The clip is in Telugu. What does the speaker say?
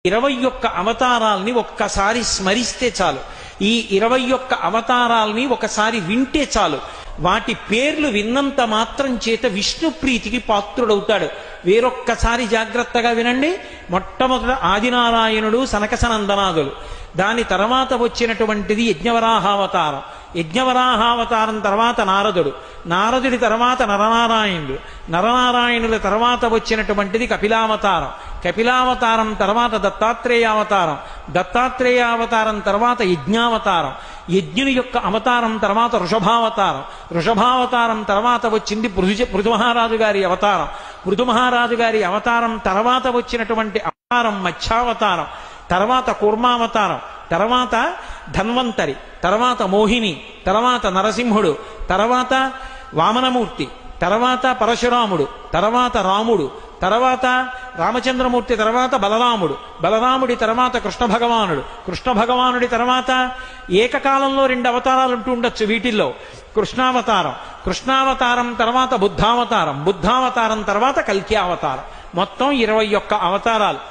21 అవతారాల్ని ఒక్కసారి స్మరిస్తే చాలు. ఈ 21 అవతారాల్ని ఒకసారి వింటే చాలు. వాటి పేర్లు విన్నంత మాత్రం చేత విష్ణు ప్రీతికి పాత్రుడవుతాడు. వేరొక్కసారి జాగ్రత్తగా వినండి. మొట్టమొదట ఆదినారాయణుడు, సనకసనందనాదులు. దాని తర్వాత వచ్చినటువంటిది యజ్ఞవరాహావతారం. యజ్ఞవరాహావతారం తర్వాత నారదుడు. నారదుడి తర్వాత నరనారాయణుడు. నరనారాయణుల తర్వాత వచ్చినటువంటిది కపిలావతారం. కపిలావతారం తర్వాత దత్తాత్రేయావతారం. దత్తాత్రేయావతారం తర్వాత యజ్ఞావతారం. యజ్ఞుని యొక్క అవతారం తర్వాత వృషభావతారం. వృషభావతారం తర్వాత వచ్చింది పృథుమహారాజు గారి అవతారం. పృథుమహారాజు గారి అవతారం తర్వాత వచ్చినటువంటి అవతారం మత్స్యావతారం. తర్వాత కూర్మావతారం. తర్వాత ధన్వంతరి. తర్వాత మోహిని. తర్వాత నరసింహుడు. తర్వాత వామనమూర్తి. తర్వాత పరశురాముడు. తర్వాత రాముడు. తర్వాత రామచంద్రమూర్తి. తర్వాత బలరాముడు. బలరాముడి తర్వాత కృష్ణ భగవానుడు. కృష్ణ భగవానుడి తర్వాత ఏకకాలంలో 2 అవతారాలు ఉంటూ ఉండొచ్చు వీటిల్లో. కృష్ణావతారం. కృష్ణావతారం తర్వాత బుద్ధావతారం. బుద్ధావతారం తర్వాత కల్కి అవతారం. మొత్తం 21 అవతారాలు.